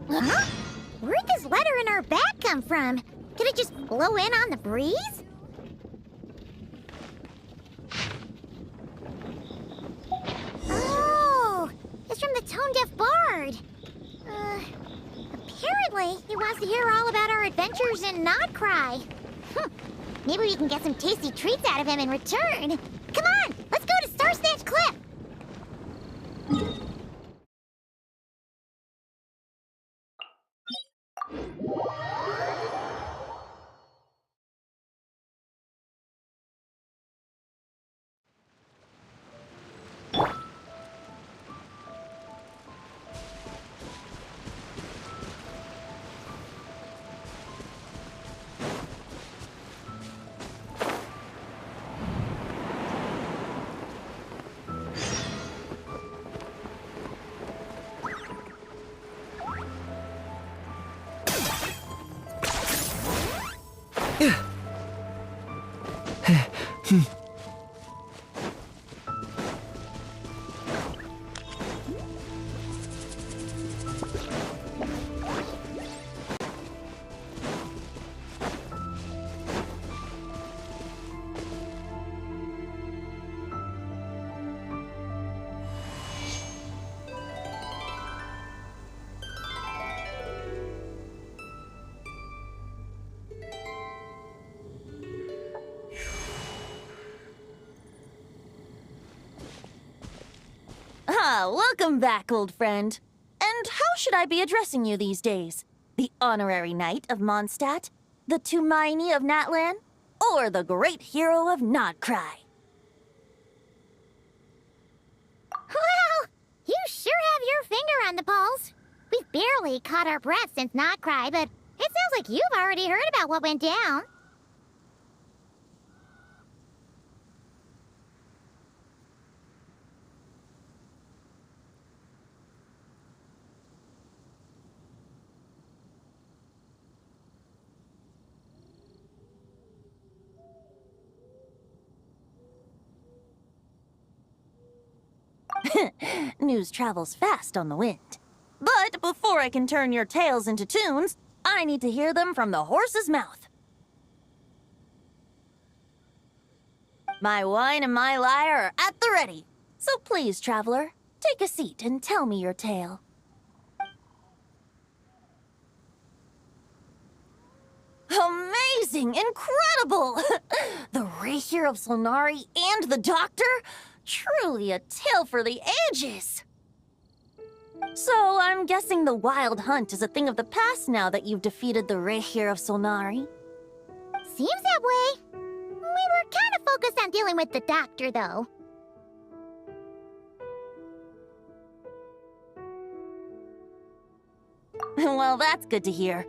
Huh? Where'd this letter in our bag come from? Did it just blow in on the breeze? Oh, it's from the tone-deaf bard. Apparently, he wants to hear all about our adventures in Not Cry. Maybe we can get some tasty treats out of him in return. Come on, let's go to Star Snatch Cliff. Welcome back, old friend. And how should I be addressing you these days? The honorary knight of Mondstadt? The Tumaini of Natlan? Or the great hero of Notcry? Well, you sure have your finger on the pulse. We've barely caught our breath since Notcry, but it sounds like you've already heard about what went down. News travels fast on the wind. But before I can turn your tales into tunes, I need to hear them from the horse's mouth. My wine and my lyre are at the ready. So please, traveler, take a seat and tell me your tale. Amazing! Incredible! The Rahier of Solnari and the Doctor? Truly a tale for the ages! So, I'm guessing the Wild Hunt is a thing of the past now that you've defeated the Rahier of Solnari? Seems that way. We were kind of focused on dealing with the Doctor, though. Well, that's good to hear.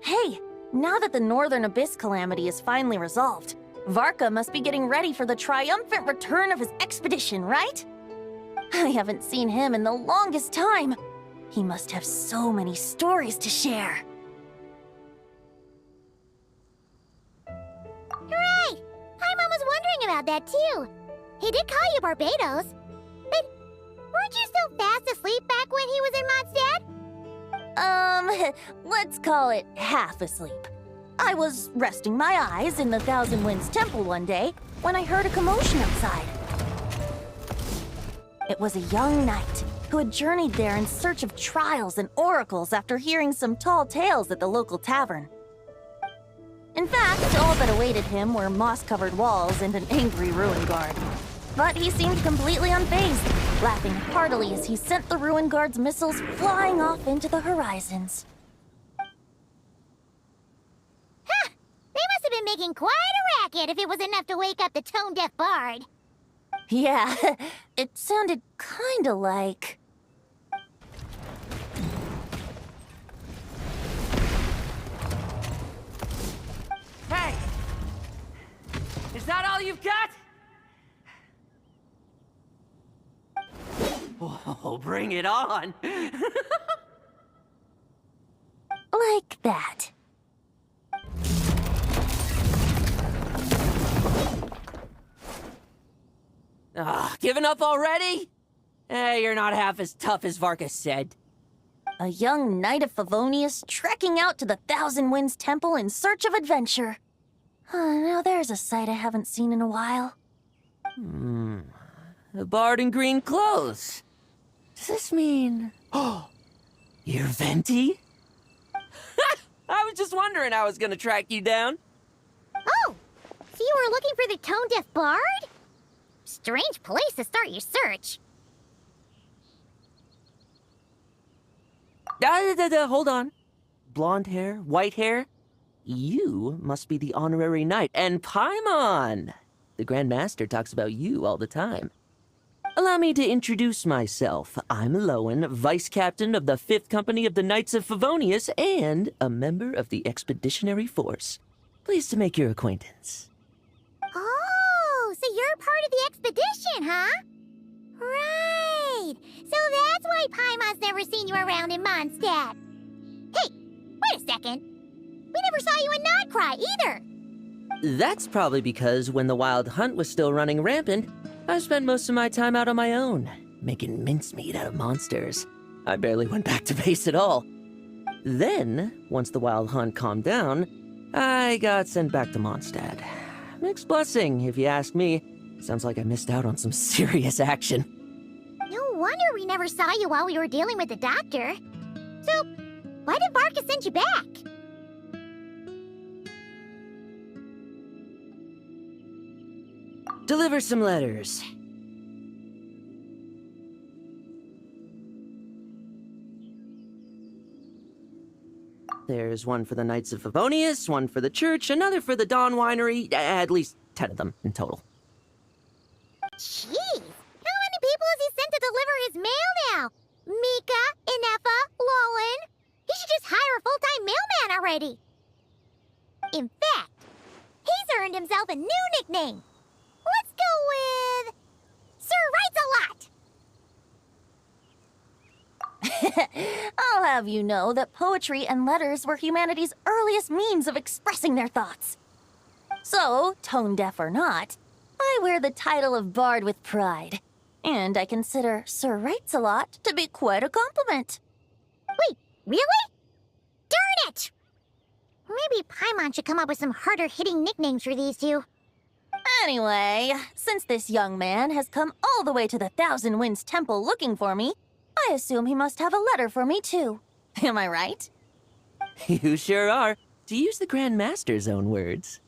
Hey, now that the Northern Abyss calamity is finally resolved, Varka must be getting ready for the triumphant return of his expedition, right? I haven't seen him in the longest time. He must have so many stories to share. Right! Paimon was wondering about that, too. He did call you Barbados. But weren't you still fast asleep back when he was in Mondstadt? Let's call it half asleep. I was resting my eyes in the Thousand Winds Temple one day when I heard a commotion outside. It was a young knight who had journeyed there in search of trials and oracles after hearing some tall tales at the local tavern. In fact, all that awaited him were moss-covered walls and an angry ruin guard. But he seemed completely unfazed, laughing heartily as he sent the ruin guard's missiles flying off into the horizons. They must have been making quite a racket if it was enough to wake up the tone-deaf bard. Yeah, it sounded kinda like... Hey! Is that all you've got? Oh, bring it on! like that. Giving up already? You're not half as tough as Varka said. A young knight of Favonius trekking out to the Thousand Winds Temple in search of adventure. Now there's a sight I haven't seen in a while. A bard in green clothes. Does this mean... Oh, you're Venti? I was just wondering how I was gonna track you down. Oh, so you were looking for the tone-deaf bard? Strange place to start your search. Hold on. Blonde hair, white hair. You must be the honorary knight, and Paimon! The Grand Master talks about you all the time. Allow me to introduce myself. I'm Lowen, Vice Captain of the 5th Company of the Knights of Favonius, and a member of the Expeditionary Force. Pleased to make your acquaintance. Oh, so you're part of the expedition, huh? Right. So that's why Paimon's never seen you around in Mondstadt. Hey, wait a second. We never saw you in Notcry either. That's probably because when the Wild Hunt was still running rampant, I spent most of my time out on my own, making mincemeat out of monsters. I barely went back to base at all. Then, once the Wild Hunt calmed down, I got sent back to Mondstadt. Mixed blessing, if you ask me. Sounds like I missed out on some serious action. No wonder we never saw you while we were dealing with the doctor. So, why did Varka send you back? Deliver some letters. There's one for the Knights of Favonius, one for the church, another for the Dawn Winery, at least 10 of them in total. Jeez, how many people has he sent to deliver his mail now? Mika, Inefa, Lowen. He should just hire a full-time mailman already. In fact, he's earned himself a new nickname. Let's go with... Sir Writes-A-Lot. I'll have you know that poetry and letters were humanity's earliest means of expressing their thoughts. So, tone-deaf or not, I wear the title of Bard with pride. And I consider Sir Writes-A-Lot to be quite a compliment. Wait, really? Darn it! Maybe Paimon should come up with some harder-hitting nicknames for these two. Anyway, since this young man has come all the way to the Thousand Winds Temple looking for me, I assume he must have a letter for me too. Am I right? You sure are, to use the Grand Master's own words.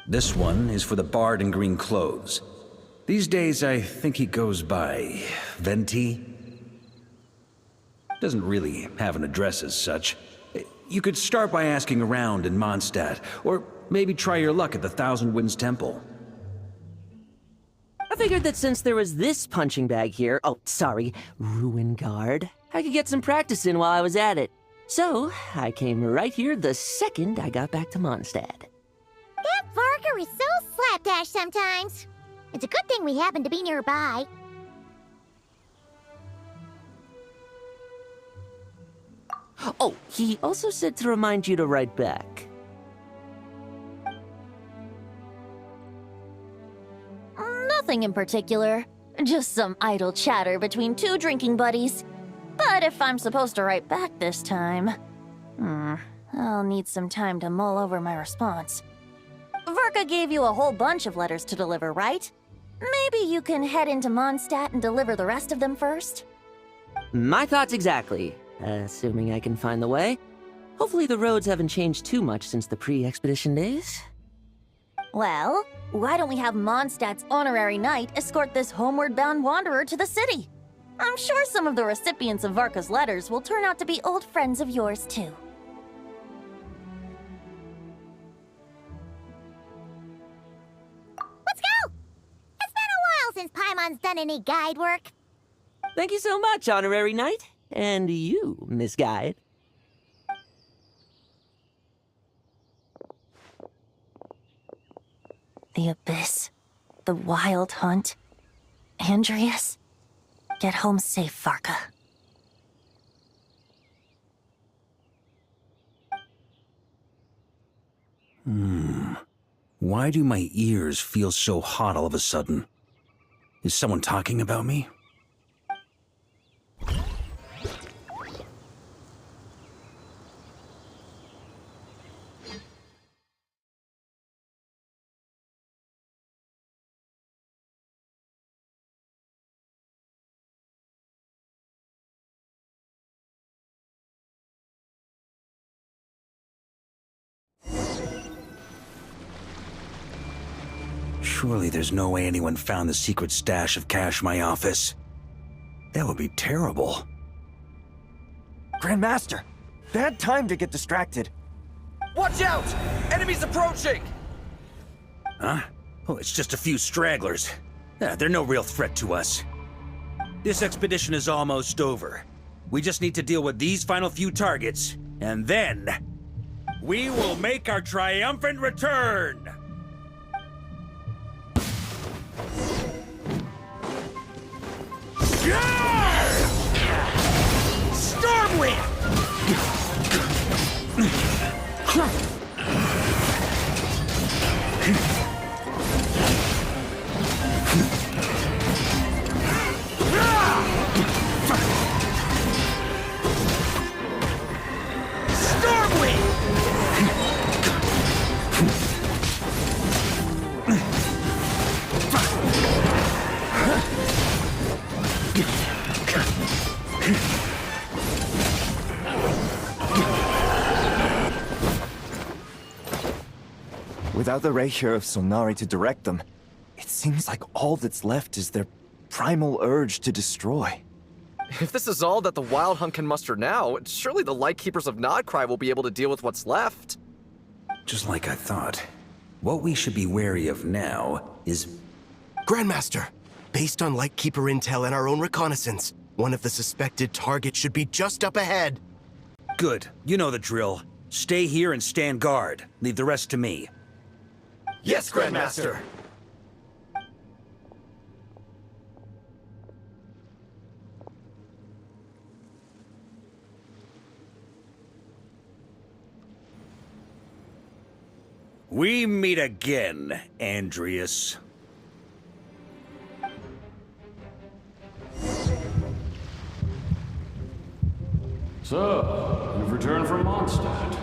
This one is for the bard in green clothes. These days, I think he goes by Venti. Doesn't really have an address as such. You could start by asking around in Mondstadt, or maybe try your luck at the Thousand Winds Temple. I figured that since there was this punching bag here, Ruin Guard, I could get some practice in while I was at it. So, I came right here the second I got back to Mondstadt. That Varka is so slapdash sometimes. It's a good thing we happen to be nearby. Oh, he also said to remind you to write back. Nothing in particular. Just some idle chatter between two drinking buddies. But if I'm supposed to write back this time... I'll need some time to mull over my response. Varka gave you a whole bunch of letters to deliver, right? Maybe you can head into Mondstadt and deliver the rest of them first? My thoughts exactly, assuming I can find the way. Hopefully the roads haven't changed too much since the pre-expedition days. Well, why don't we have Mondstadt's honorary knight escort this homeward-bound wanderer to the city? I'm sure some of the recipients of Varka's letters will turn out to be old friends of yours, too. Let's go! It's been a while since Paimon's done any guide work. Thank you so much, Honorary Knight. And you, Miss Guide. The Abyss, the Wild Hunt, Andreas. Get home safe, Varka. Why do my ears feel so hot all of a sudden? Is someone talking about me? Surely there's no way anyone found the secret stash of cash in my office. That would be terrible. Grandmaster, bad time to get distracted. Watch out! Enemies approaching! Huh? Oh, it's just a few stragglers. They're no real threat to us. This expedition is almost over. We just need to deal with these final few targets, and then we will make our triumphant return! Stormwind! Without the Rapier of Solnari to direct them, it seems like all that's left is their primal urge to destroy. If this is all that the Wild Hunt can muster now, surely the Lightkeepers of Nodcry will be able to deal with what's left. Just like I thought. What we should be wary of now is... Grandmaster, based on Lightkeeper intel and our own reconnaissance, one of the suspected targets should be just up ahead. Good. You know the drill. Stay here and stand guard. Leave the rest to me. Yes, Grandmaster! We meet again, Andreas. So, you've returned from Mondstadt.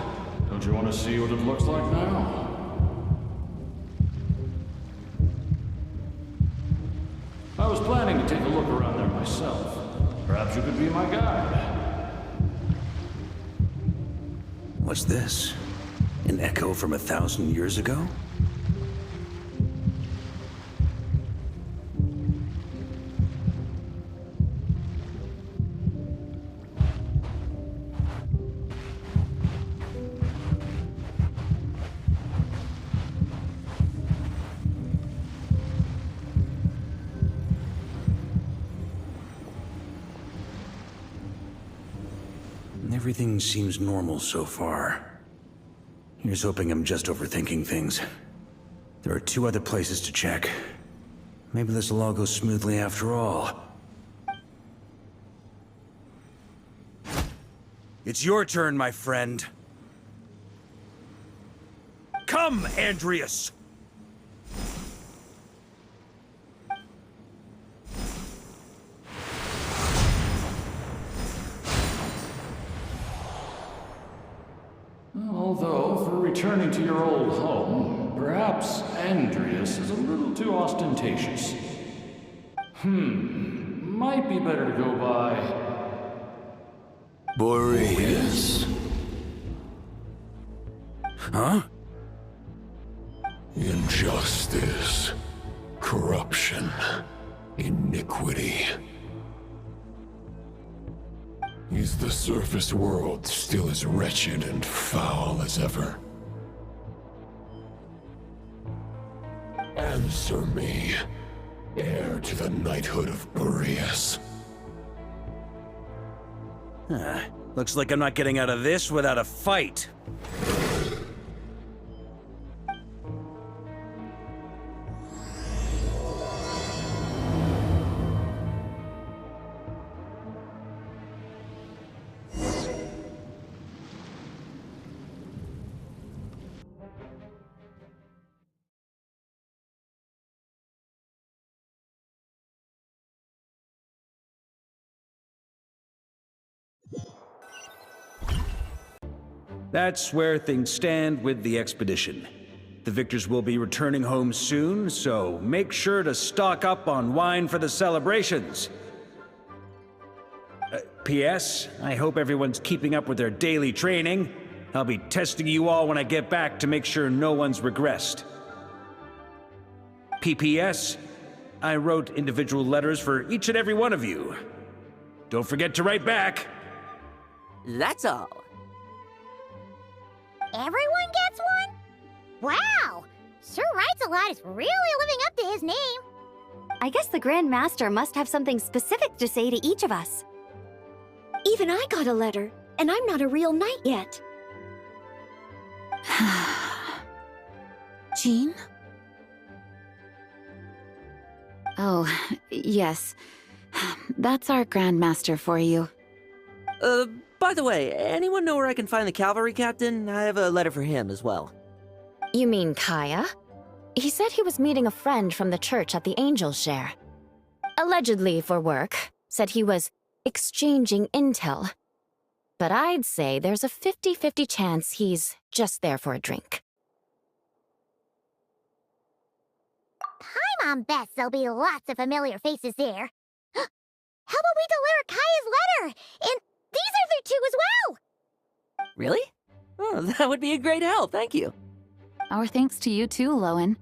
Don't you want to see what it looks like now? I was planning to take a look around there myself. Perhaps you could be my guide. What's this? An echo from 1,000 years ago? Everything seems normal so far. Here's hoping I'm just overthinking things. There are 2 other places to check. Maybe this will all go smoothly after all. It's your turn, my friend. Come, Andreas! Although, for returning to your old home, perhaps Andreas is a little too ostentatious. Might be better to go by... Boreas. Huh? Injustice. Corruption. Iniquity. Is the surface world still as wretched and foul as ever? Answer me, heir to the knighthood of Boreas. Looks like I'm not getting out of this without a fight. That's where things stand with the expedition. The victors will be returning home soon, so make sure to stock up on wine for the celebrations. P.S. I hope everyone's keeping up with their daily training. I'll be testing you all when I get back to make sure no one's regressed. PPS, I wrote individual letters for each and every one of you. Don't forget to write back. That's all. Everyone gets one? Wow! Sir Writes a Lot is really living up to his name. I guess the Grand Master must have something specific to say to each of us. Even I got a letter, and I'm not a real knight yet. Jean? Oh, yes. That's our Grand Master for you. By the way, anyone know where I can find the cavalry captain? I have a letter for him as well. You mean Kaya? He said he was meeting a friend from the church at the Angel Share. Allegedly for work. Said he was exchanging intel. But I'd say there's a 50-50 chance he's just there for a drink. Paimon bets there'll be lots of familiar faces there. How about we deliver Kaya's letter? And these are there too as well! Really? Oh, that would be a great help, thank you. Our thanks to you too, Lowen.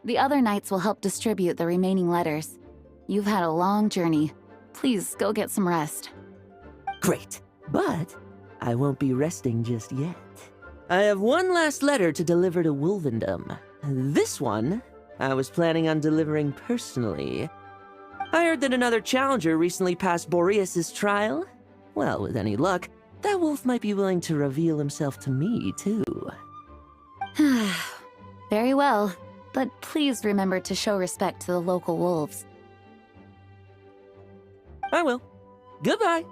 The other knights will help distribute the remaining letters. You've had a long journey. Please go get some rest. Great, but I won't be resting just yet. I have one last letter to deliver to Wolvendom. This one, I was planning on delivering personally. I heard that another challenger recently passed Boreas's trial. Well, with any luck, that wolf might be willing to reveal himself to me, too. Very well, but please remember to show respect to the local wolves. I will. Goodbye.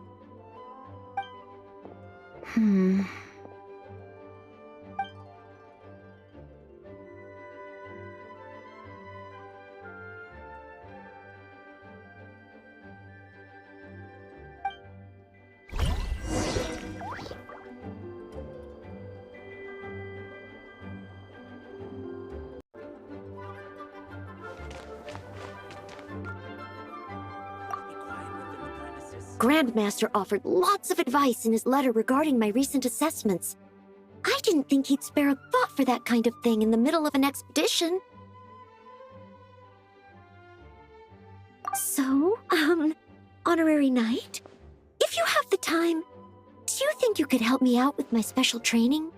Grandmaster offered lots of advice in his letter regarding my recent assessments. I didn't think he'd spare a thought for that kind of thing in the middle of an expedition. So, Honorary Knight, if you have the time, do you think you could help me out with my special training?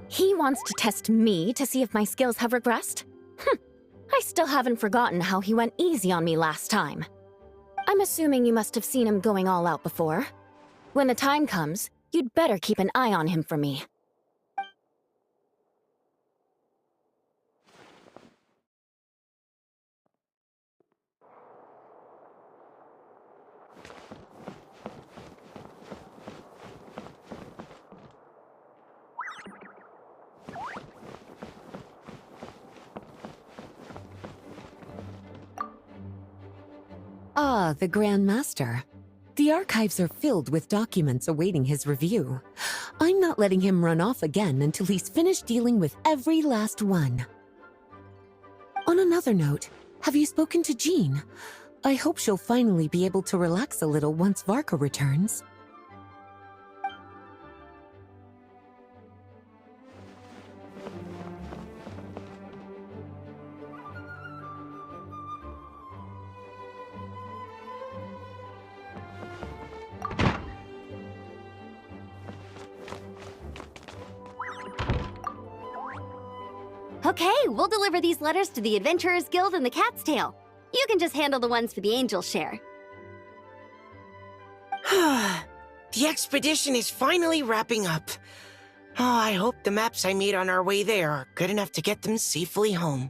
He wants to test me to see if my skills have regressed? I still haven't forgotten how he went easy on me last time. I'm assuming you must have seen him going all out before. When the time comes, you'd better keep an eye on him for me. Ah, the Grand Master. The archives are filled with documents awaiting his review. I'm not letting him run off again until he's finished dealing with every last one. On another note, have you spoken to Jean? I hope she'll finally be able to relax a little once Varka returns. Okay, we'll deliver these letters to the Adventurers Guild and the Cat's Tail. You can just handle the ones for the Angel Share. The expedition is finally wrapping up. Oh, I hope the maps I made on our way there are good enough to get them safely home.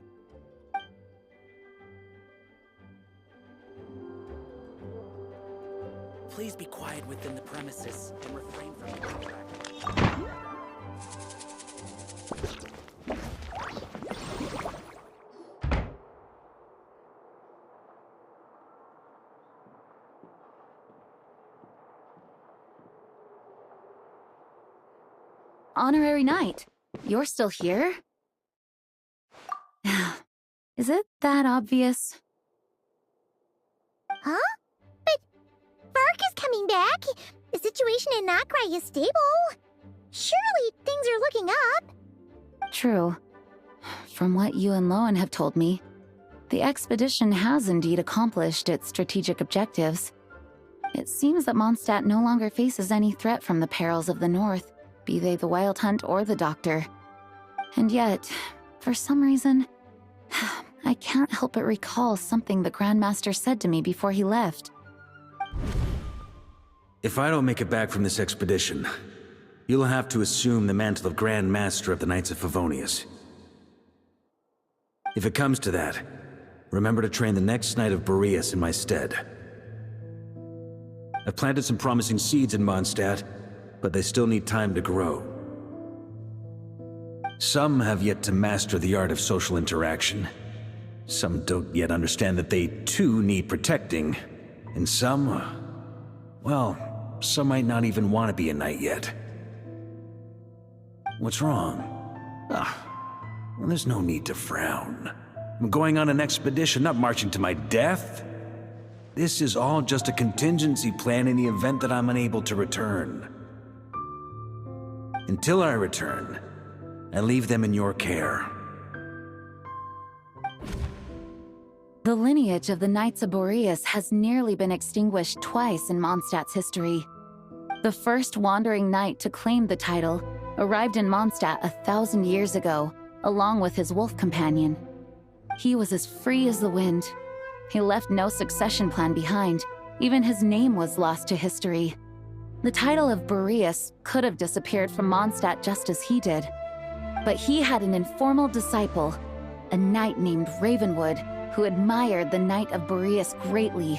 Please be quiet within the premises and refrain from distracting. Honorary Knight, you're still here? Is Is it that obvious? Huh? But Varka's coming back. The situation in Notcry is stable. Surely things are looking up. True. From what you and Lowen have told me, the expedition has indeed accomplished its strategic objectives. It seems that Mondstadt no longer faces any threat from the perils of the North, be they the Wild Hunt or the Doctor. And yet, for some reason, I can't help but recall something the Grandmaster said to me before he left. If I don't make it back from this expedition, you'll have to assume the mantle of Grand Master of the Knights of Favonius. If it comes to that, remember to train the next Knight of Boreas in my stead. I've planted some promising seeds in Mondstadt, but they still need time to grow. Some have yet to master the art of social interaction. Some don't yet understand that they too need protecting. And some, well, some might not even want to be a knight yet. What's wrong? Well, there's no need to frown. I'm going on an expedition, not marching to my death. This is all just a contingency plan in the event that I'm unable to return. Until I return, I leave them in your care. The lineage of the Knights of Boreas has nearly been extinguished twice in Mondstadt's history. The first wandering knight to claim the title arrived in Mondstadt 1,000 years ago, along with his wolf companion. He was as free as the wind. He left no succession plan behind. Even his name was lost to history. The title of Boreas could have disappeared from Mondstadt just as he did. But he had an informal disciple, a knight named Ravenwood, who admired the Knight of Boreas greatly.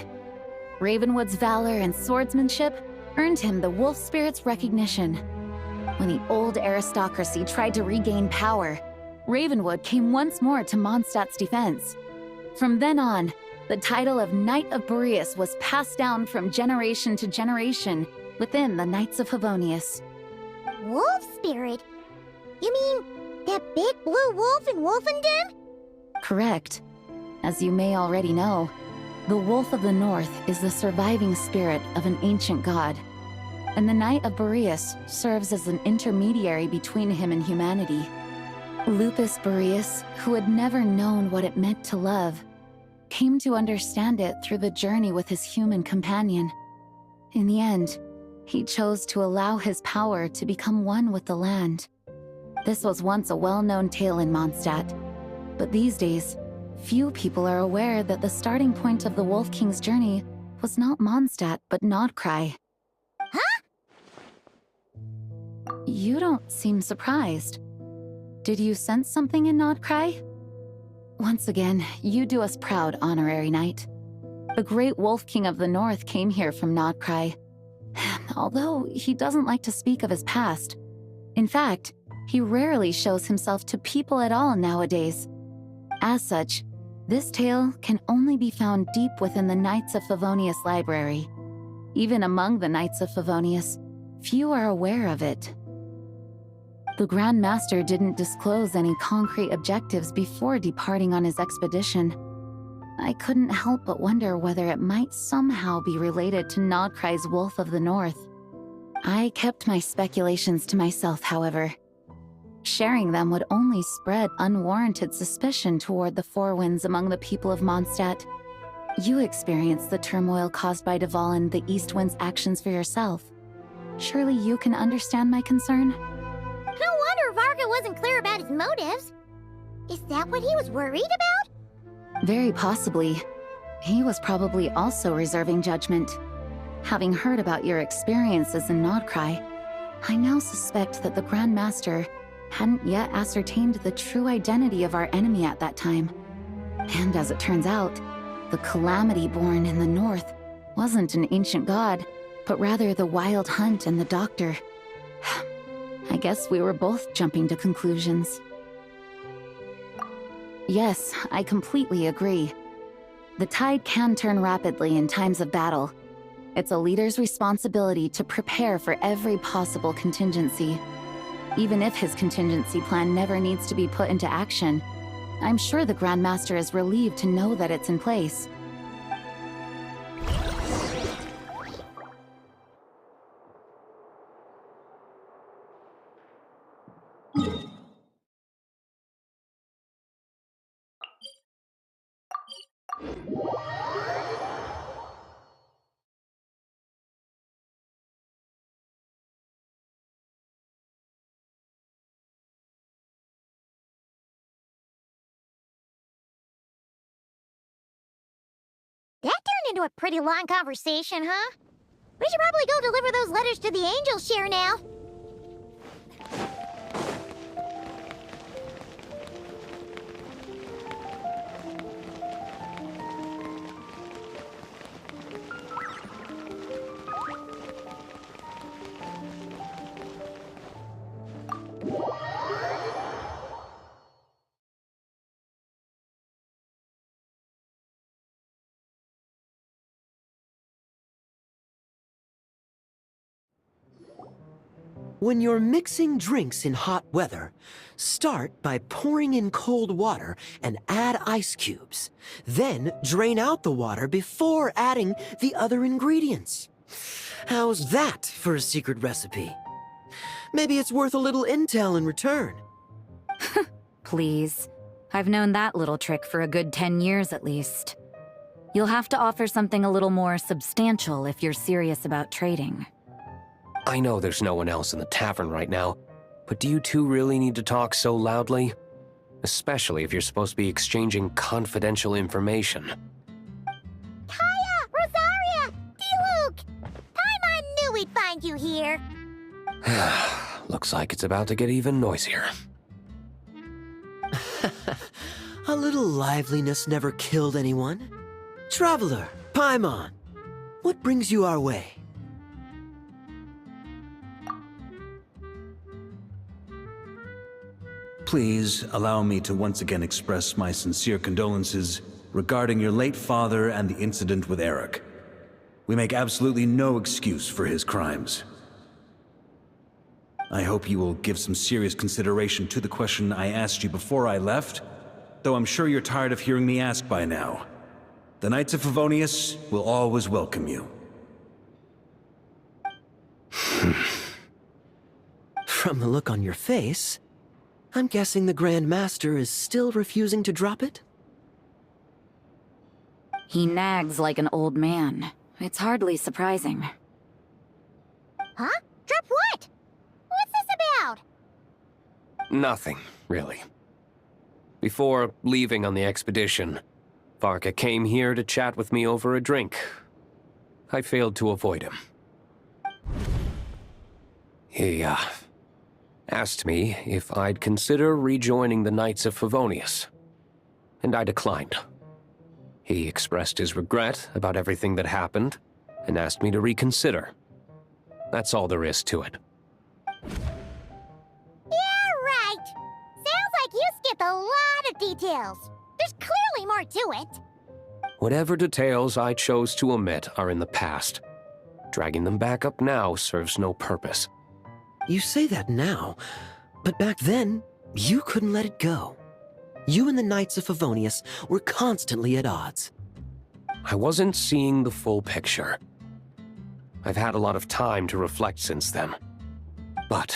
Ravenwood's valor and swordsmanship earned him the Wolf Spirit's recognition. When the old aristocracy tried to regain power, Ravenwood came once more to Mondstadt's defense. From then on, the title of Knight of Boreas was passed down from generation to generation within the Knights of Favonius. Wolf Spirit? You mean that big blue wolf in Wolfendom? Correct. As you may already know, the Wolf of the North is the surviving spirit of an ancient god, and the Knight of Boreas serves as an intermediary between him and humanity. Lupus Boreas, who had never known what it meant to love, came to understand it through the journey with his human companion. In the end, he chose to allow his power to become one with the land. This was once a well-known tale in Mondstadt, but these days, few people are aware that the starting point of the Wolf King's journey was not Mondstadt, but Notcry. Huh? You don't seem surprised. Did you sense something in Notcry? Once again, you do us proud, Honorary Knight. The great Wolf King of the North came here from Notcry, although he doesn't like to speak of his past. In fact, he rarely shows himself to people at all nowadays. As such, this tale can only be found deep within the Knights of Favonius library. Even among the Knights of Favonius, few are aware of it. The Grand Master didn't disclose any concrete objectives before departing on his expedition. I couldn't help but wonder whether it might somehow be related to Notcry's Wolf of the North. I kept my speculations to myself, however. Sharing them would only spread unwarranted suspicion toward the Four Winds among the people of Mondstadt. You experienced the turmoil caused by Dvalin the East Wind's actions for yourself. Surely you can understand my concern? No wonder Varka wasn't clear about his motives. Is that what he was worried about? Very possibly. He was probably also reserving judgment. Having heard about your experiences in Notcry, I now suspect that the Grand Master hadn't yet ascertained the true identity of our enemy at that time. And as it turns out, the calamity born in the north wasn't an ancient god, but rather the Wild Hunt and the Doctor. I guess we were both jumping to conclusions. Yes, I completely agree. The tide can turn rapidly in times of battle. It's a leader's responsibility to prepare for every possible contingency. Even if his contingency plan never needs to be put into action, I'm sure the Grandmaster is relieved to know that it's in place. That turned into a pretty long conversation, huh? We should probably go deliver those letters to the Angel Share now. When you're mixing drinks in hot weather, start by pouring in cold water and add ice cubes. Then drain out the water before adding the other ingredients. How's that for a secret recipe? Maybe it's worth a little intel in return. Please. I've known that little trick for a good 10 years at least. You'll have to offer something a little more substantial if you're serious about trading. I know there's no one else in the tavern right now, but do you two really need to talk so loudly? Especially if you're supposed to be exchanging confidential information. Kaya! Rosaria! D-Luke! Paimon knew we'd find you here. Looks like it's about to get even noisier. A little liveliness never killed anyone. Traveler, Paimon, what brings you our way? Please allow me to once again express my sincere condolences regarding your late father and the incident with Eric. We make absolutely no excuse for his crimes. I hope you will give some serious consideration to the question I asked you before I left, though I'm sure you're tired of hearing me ask by now. The Knights of Favonius will always welcome you. From the look on your face, I'm guessing the Grand Master is still refusing to drop it? He nags like an old man. It's hardly surprising. Huh? Drop what? What's this about? Nothing, really. Before leaving on the expedition, Varka came here to chat with me over a drink. I failed to avoid him. He, asked me if I'd consider rejoining the Knights of Favonius, and I declined. He expressed his regret about everything that happened, and asked me to reconsider. That's all there is to it. Yeah, right. Sounds like you skipped a lot of details. There's clearly more to it. Whatever details I chose to omit are in the past. Dragging them back up now serves no purpose. You say that now, but back then, you couldn't let it go. You and the Knights of Favonius were constantly at odds. I wasn't seeing the full picture. I've had a lot of time to reflect since then. But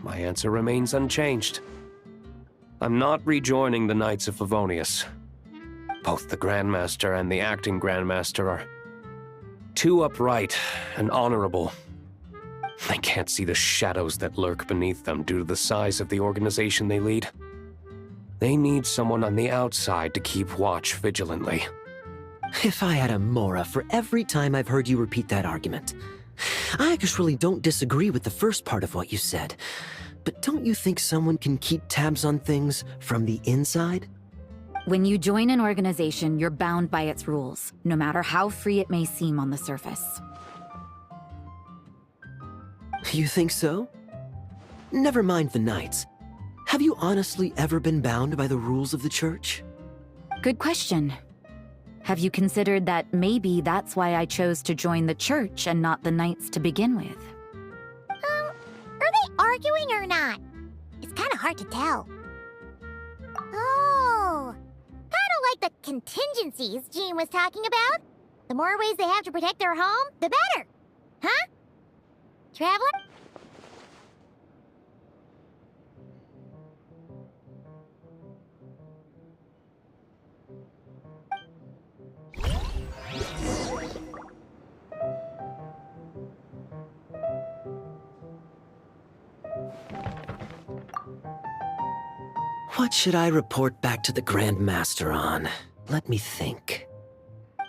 my answer remains unchanged. I'm not rejoining the Knights of Favonius. Both the Grandmaster and the acting Grandmaster are too upright and honorable. I can't see the shadows that lurk beneath them due to the size of the organization they lead. They need someone on the outside to keep watch vigilantly. If I had a Mora for every time I've heard you repeat that argument. I actually don't disagree with the first part of what you said, but don't you think someone can keep tabs on things from the inside? When you join an organization, you're bound by its rules, no matter how free it may seem on the surface. You think so? Never mind the Knights. Have you honestly ever been bound by the rules of the Church? Good question. Have you considered that maybe that's why I chose to join the Church and not the Knights to begin with? Are they arguing or not? It's kind of hard to tell. Oh, like the contingencies Jean was talking about. The more ways they have to protect their home, the better. Huh? Traveler? What should I report back to the Grand Master on? Let me think.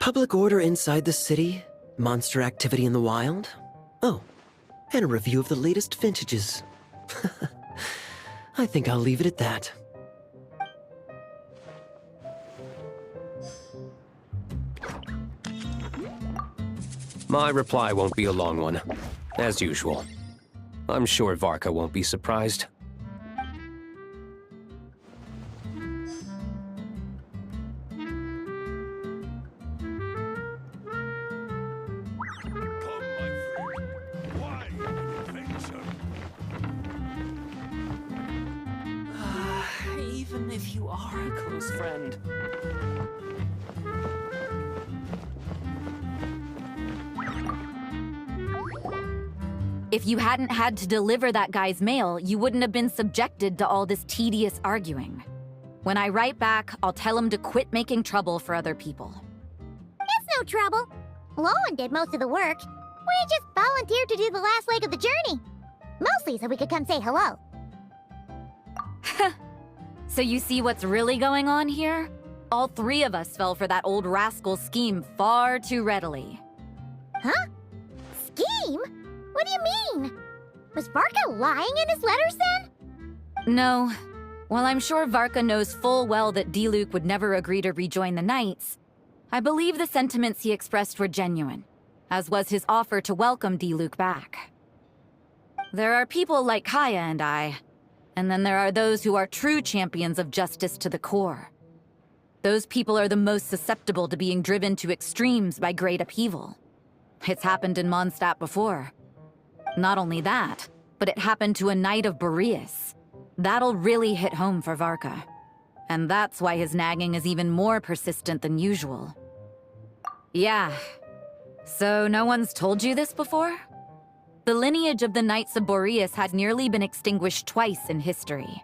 Public order inside the city? Monster activity in the wild? Oh, and a review of the latest vintages. I think I'll leave it at that. My reply won't be a long one, as usual. I'm sure Varka won't be surprised. Even if you are a close friend. If you hadn't had to deliver that guy's mail, you wouldn't have been subjected to all this tedious arguing. When I write back, I'll tell him to quit making trouble for other people. It's no trouble. Lowen did most of the work. We just volunteered to do the last leg of the journey. Mostly so we could come say hello. So you see what's really going on here? All three of us fell for that old rascal's scheme far too readily. Huh? Scheme? What do you mean? Was Varka lying in his letters then? No. While I'm sure Varka knows full well that Diluc would never agree to rejoin the Knights, I believe the sentiments he expressed were genuine, as was his offer to welcome Diluc back. There are people like Kaya and I, and then there are those who are true champions of justice to the core. Those people are the most susceptible to being driven to extremes by great upheaval. It's happened in Mondstadt before. Not only that, but it happened to a Knight of Boreas. That'll really hit home for Varka. And that's why his nagging is even more persistent than usual. Yeah. So no one's told you this before? The lineage of the Knights of Boreas had nearly been extinguished twice in history.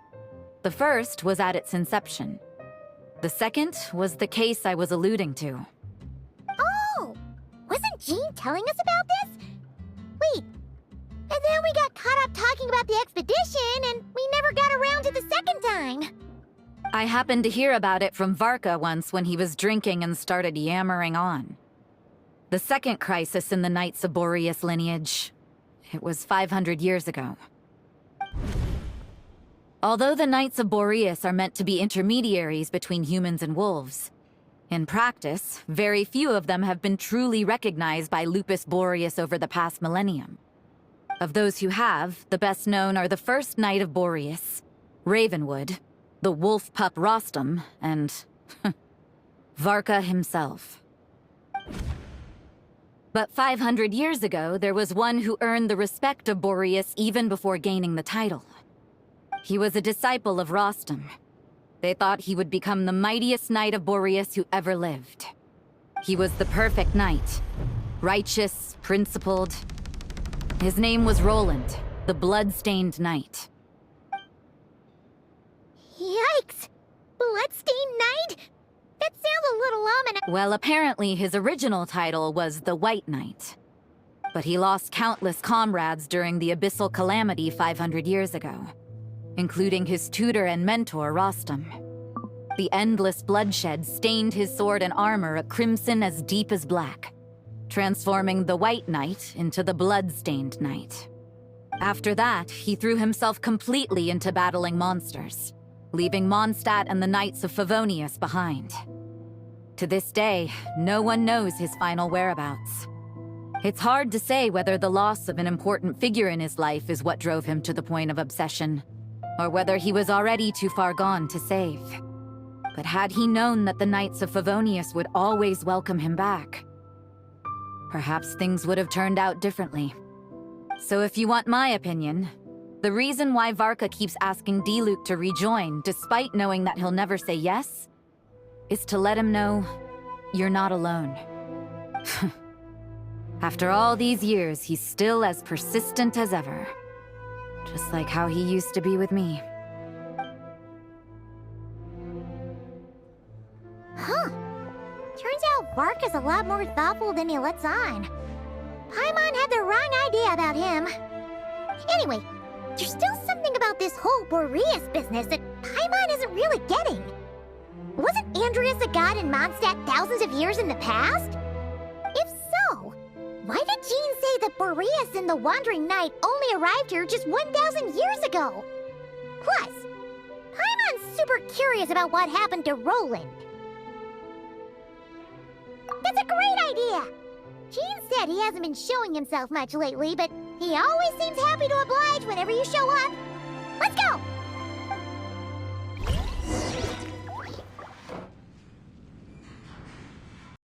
The first was at its inception. The second was the case I was alluding to. Oh! Wasn't Jean telling us about this? Wait. And then we got caught up talking about the expedition, and we never got around to the second time. I happened to hear about it from Varka once when he was drinking and started yammering on. The second crisis in the Knights of Boreas lineage. It was 500 years ago. Although the Knights of Boreas are meant to be intermediaries between humans and wolves, in practice, very few of them have been truly recognized by Lupus Boreas over the past millennium. Of those who have, the best known are the first Knight of Boreas, Ravenwood, the wolf pup Rostam, and Varka himself. But 500 years ago, there was one who earned the respect of Boreas even before gaining the title. He was a disciple of Rostam. They thought he would become the mightiest Knight of Boreas who ever lived. He was the perfect knight. Righteous, principled. His name was Roland, the blood-stained knight. Yikes! Bloodstained Knight? That sounds a little ominous. Well, apparently his original title was the White Knight. But he lost countless comrades during the Abyssal Calamity 500 years ago, including his tutor and mentor, Rostam. The endless bloodshed stained his sword and armor a crimson as deep as black, transforming the White Knight into the Blood-Stained Knight. After that, he threw himself completely into battling monsters, leaving Mondstadt and the Knights of Favonius behind. To this day, no one knows his final whereabouts. It's hard to say whether the loss of an important figure in his life is what drove him to the point of obsession, or whether he was already too far gone to save. But had he known that the Knights of Favonius would always welcome him back, perhaps things would have turned out differently. So if you want my opinion, the reason why Varka keeps asking Diluc to rejoin, despite knowing that he'll never say yes, is to let him know you're not alone. After all these years, he's still as persistent as ever. Just like how he used to be with me. Huh. Turns out Varka's a lot more thoughtful than he lets on. Paimon had the wrong idea about him. Anyway, there's still something about this whole Boreas business that Paimon isn't really getting. Wasn't Andreas a god in Mondstadt thousands of years in the past? If so, why did Jean say that Boreas and the Wandering Knight only arrived here just 1,000 years ago? Plus, Paimon's super curious about what happened to Roland. That's a great idea! Jean said he hasn't been showing himself much lately, but he always seems happy to oblige whenever you show up. Let's go!